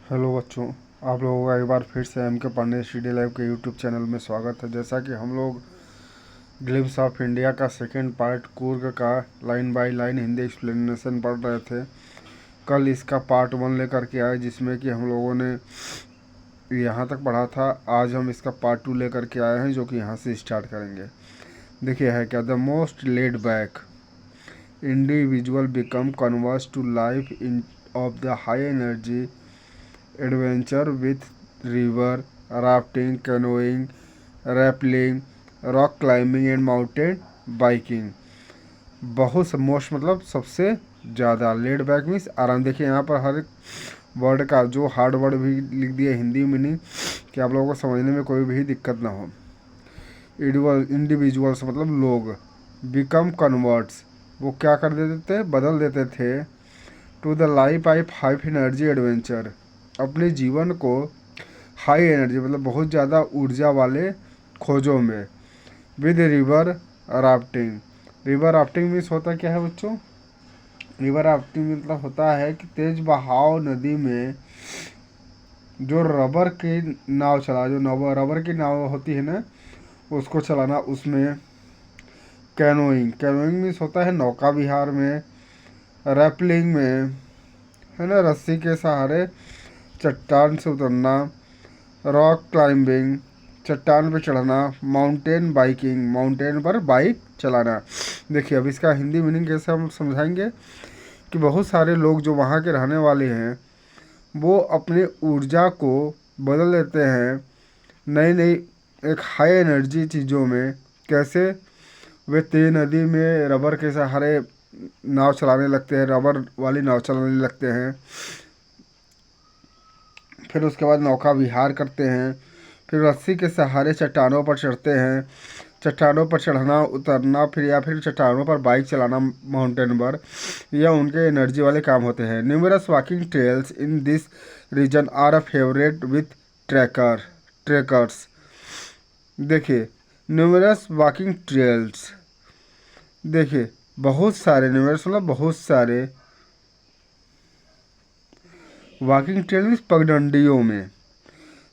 Hello बच्चों, आप लोगों का एक बार फिर से एम के पांडे स्टडी लाइव के यूट्यूब चैनल में स्वागत है। जैसा कि हम लोग ग्लिम्स ऑफ इंडिया का सेकेंड पार्ट कुर्ग का line by line Hindi explanation पढ़ रहे थे। कल इसका पार्ट 1 लेकर के आए, जिसमें कि हम लोगों ने यहाँ तक पढ़ा था। आज हम इसका पार्ट 2 लेकर के आए हैं, जो कि यहाँ से स्टार्ट करेंगे। देखिए है क्या, the most laid back individual become converts to life in of the high energy adventure with river rafting, canoeing, rappelling, rock climbing and mountain biking. बहुत मोस्ट मतलब सबसे ज़्यादा। लेड बैक मीन्स आराम। देखिए यहाँ पर हर एक वर्ड का जो हार्ड वर्ड भी लिख दिया हिंदी मीनिंग, कि आप लोगों को समझने में कोई भी दिक्कत ना हो। इंडिविजुअल्स मतलब लोग। बिकम कन्वर्ट्स वो क्या कर देते थे, बदल देते थे। To the life of high energy adventure अपने जीवन को हाई एनर्जी मतलब बहुत ज़्यादा ऊर्जा वाले खोजों में। With river rafting. River rafting means होता क्या है बच्चों? रिवर राफ्टिंग मतलब होता है कि तेज बहाव नदी में जो रबर की नाव चला, जो रबर की नाव होती है ना, उसको चलाना। उसमें कैनोइंग। कैनोइंग मीन्स होता है नौका विहार में। रैपलिंग में है ना, रस्सी के सहारे चट्टान से उतरना। रॉक क्लाइंबिंग चट्टान पर चढ़ना। माउंटेन बाइकिंग माउंटेन पर बाइक चलाना। देखिए अब इसका हिंदी मीनिंग कैसे हम समझाएंगे कि बहुत सारे लोग जो वहाँ के रहने वाले हैं, वो अपने ऊर्जा को बदल देते हैं नई नई एक हाई एनर्जी चीज़ों में। कैसे? वे तेज नदी में रबर के सहारे नाव चलाने लगते हैं, रबर वाली नाव चलाने लगते हैं। फिर उसके बाद नौका विहार करते हैं। फिर रस्सी के सहारे चट्टानों पर चढ़ते हैं। चट्टानों पर चढ़ना उतरना, फिर या फिर चट्टानों पर बाइक चलाना माउंटेन पर, यह उनके एनर्जी वाले काम होते हैं। Numerous walking trails in this region are a favourite with trekkers. देखिए न्यूमरस वॉकिंग ट्रेल्स, देखिए बहुत सारे, न्यूमरस मतलब बहुत सारे। वॉकिंग ट्रेल पगडंडियों में,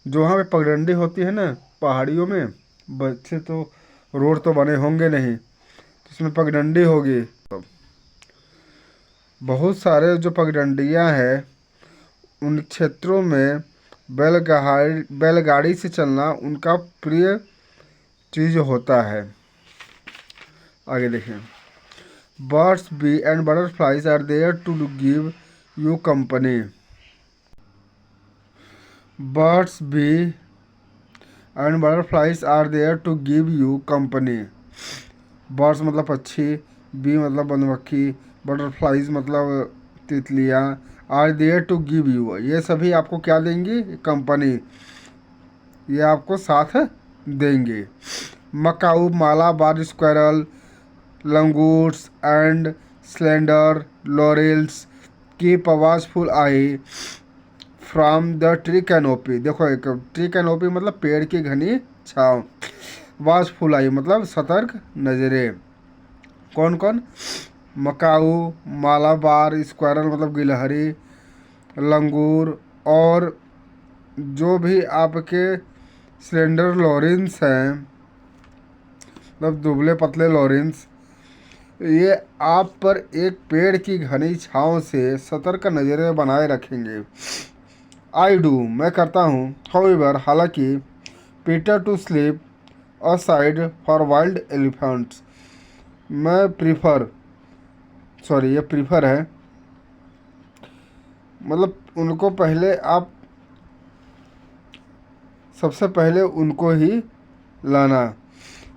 जो वहाँ पे पगडंडी होती है ना पहाड़ियों में, बच्चे तो रोड तो बने होंगे नहीं, तो इसमें पगडंडी होगी। बहुत सारे जो पगडंडियाँ हैं उन क्षेत्रों में बैलगाड़ी से चलना उनका प्रिय चीज़ होता है। आगे देखें। Birds bee and butterflies are there to give you company. Birds bee and butterflies are there to give you company. Birds मतलब पक्षी, बी मतलब मधुमक्खी, बटरफ्लाइज मतलब तितलियाँ, are there to give you, ये सभी आपको क्या देंगी? कंपनी। ये आपको साथ देंगे। Macau, Malabar squirrel, langurs and slender laurels keep a watchful I from the tree canopy. देखो एक ट्री कैनोपी मतलब पेड़ की घनी छाँव। वॉचफुल आई मतलब सतर्क नज़रें। कौन कौन? मकाऊ, मालाबार स्क्वायरल मतलब गिलहरी, लंगूर, और जो भी आपके स्लेंडर लॉरेंस हैं मतलब दुबले पतले लॉरेंस, ये आप पर एक पेड़ की घनी छाँव से सतर्क नज़रें बनाए रखेंगे। आई डू मैं करता हूँ। हाउएवर हालांकि, Peter to sleep aside for wild elephants, मैं प्रीफर, सॉरी ये प्रीफर है, मतलब उनको पहले आप, सबसे पहले उनको ही लाना।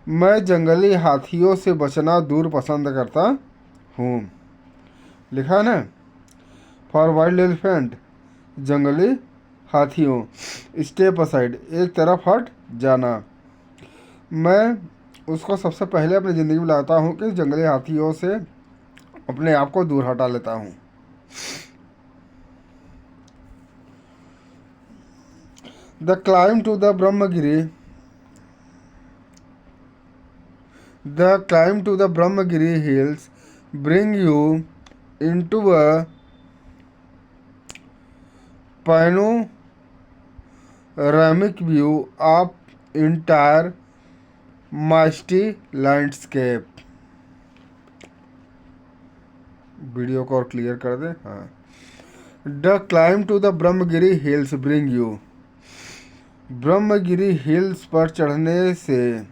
मैं जंगली हाथियों से बचना दूर पसंद करता हूँ। लिखा है ना, फॉर वाइल्ड एलिफेंट जंगली हाथियों, स्टेप असाइड एक तरफ हट जाना। मैं उसको सबसे पहले अपनी ज़िंदगी में लाता हूँ कि जंगली हाथियों से अपने आप को दूर हटा लेता हूँ। The climb to the Brahmagiri, the climb to the Brahmagiri hills bring you into a panoramic view of entire misty landscape. Video को और क्लियर कर दें। हाँ, the climb to the Brahmagiri hills bring you. Brahmagiri hills पर चढ़ने से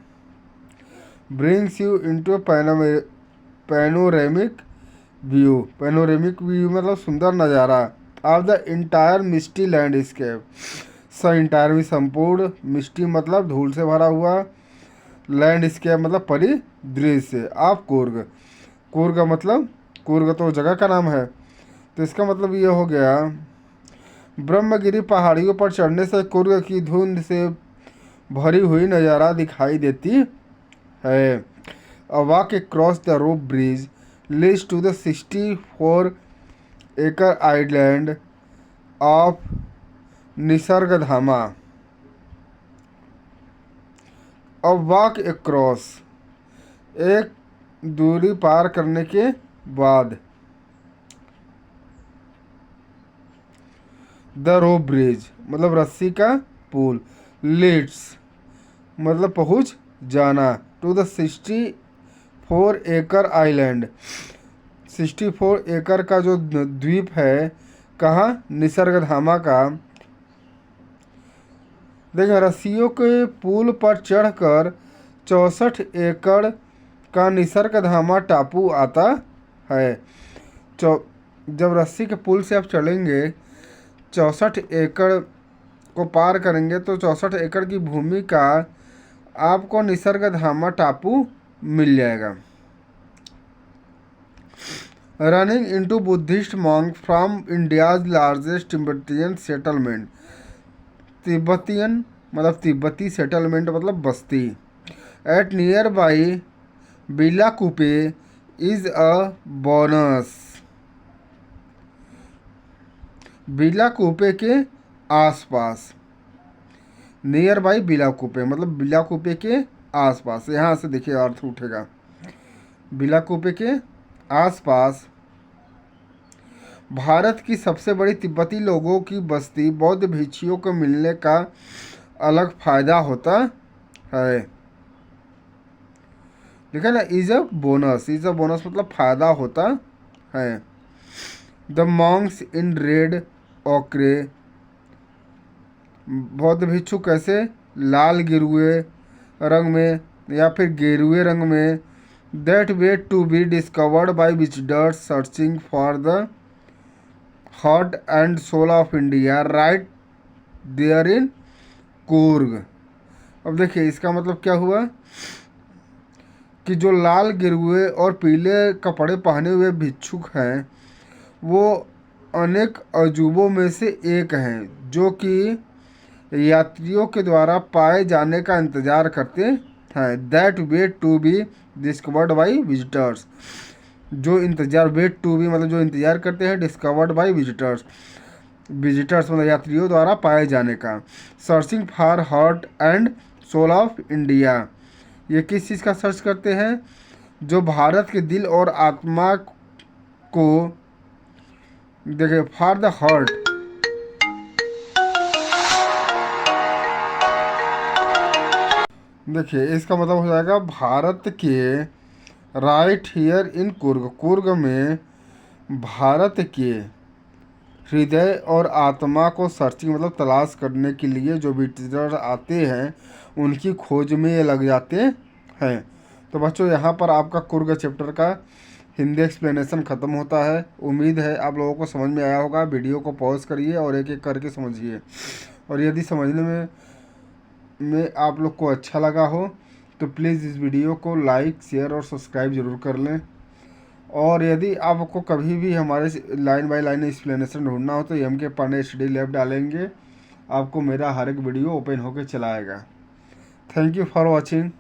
brings you into panoramic view. Panoramic view मतलब सुंदर नज़ारा of the entire misty landscape. Entire भी संपूर्ण, मिस्टी मतलब धूल से भरा हुआ, लैंडस्केप मतलब परिदृश्य ऑफ कूर्ग। कूर्ग मतलब, कूर्ग तो जगह का नाम है, तो इसका मतलब ये हो गया ब्रह्मगिरी पहाड़ियों पर चढ़ने से कूर्ग की धुंध से भरी हुई नज़ारा दिखाई देती है। A walk across the rope bridge leads to the 64-acre island of निसर्गधामा। A walk across, एक दूरी पार करने के बाद, द रोप ब्रिज मतलब रस्सी का पुल, लीड्स मतलब पहुंच जाना, टू द 64 एकड़ आइलैंड। 64 एकड़ का जो द्वीप है, कहाँ, निसर्गधामा का। देखिए, रस्सियों के पुल पर चढ़कर 64 एकड़ का निसर्गधामा टापू आता है। जब रस्सी के पुल से आप चलेंगे, 64 एकड़ को पार करेंगे तो 64 एकड़ की भूमि का आपको निसर्गधामा टापू मिल जाएगा। Running into Buddhist monk from India's largest Tibetan settlement. Tibetan मतलब तिब्बती सेटलमेंट मतलब बस्ती। At near by Bylakuppe is a bonus. Bylakuppe के आसपास, नियर बाई बिलाकुपे मतलब बिलाकुपे के आसपास। यहाँ से देखिए अर्थ उठेगा, बिलाकुपे के आसपास भारत की सबसे बड़ी तिब्बती लोगों की बस्ती। बौद्ध भिक्षुओं को मिलने का अलग फायदा होता है। देखा ना, is a bonus, is a bonus मतलब फायदा होता है। द मॉन्क्स इन रेड ओक्रे, बौद्ध भिक्षु कैसे, लाल गिरुए रंग में या फिर गेरुए रंग में। That wait to be discovered by visitors searching for the heart and soul of India right there in Coorg. अब देखिए इसका मतलब क्या हुआ कि जो लाल गिरुए और पीले कपड़े पहने हुए भिक्षुक हैं, वो अनेक अजूबों में से एक हैं जो कि यात्रियों के द्वारा पाए जाने का इंतज़ार करते हैं। That wait to be discovered by visitors, जो इंतज़ार, वेट टू बी मतलब जो इंतज़ार करते हैं, डिस्कवर्ड बाई विजिटर्स, विजिटर्स मतलब यात्रियों द्वारा पाए जाने का। Searching for heart and soul of India, ये किस चीज़ का सर्च करते हैं, जो भारत के दिल और आत्मा को, देखिए फॉर द हार्ट, देखिए इसका मतलब हो जाएगा भारत के, right here in Coorg, Coorg में भारत के हृदय और आत्मा को सर्चिंग मतलब तलाश करने के लिए जो विजिटर आते हैं उनकी खोज में ये लग जाते हैं। तो बच्चों, यहाँ पर आपका कुर्ग चैप्टर का हिंदी एक्सप्लेनेशन ख़त्म होता है। उम्मीद है आप लोगों को समझ में आया होगा। वीडियो को पॉज करिए और एक एक करके समझिए, और यदि समझने में आप लोग को अच्छा लगा हो तो प्लीज़ इस वीडियो को लाइक, शेयर और सब्सक्राइब ज़रूर कर लें। और यदि आपको कभी भी हमारे लाइन बाय लाइन एक्सप्लेनेशन ढूंढना हो तो एम के पांडे HD लैब डालेंगे, आपको मेरा हर एक वीडियो ओपन होकर चलाएगा। Thank you for watching.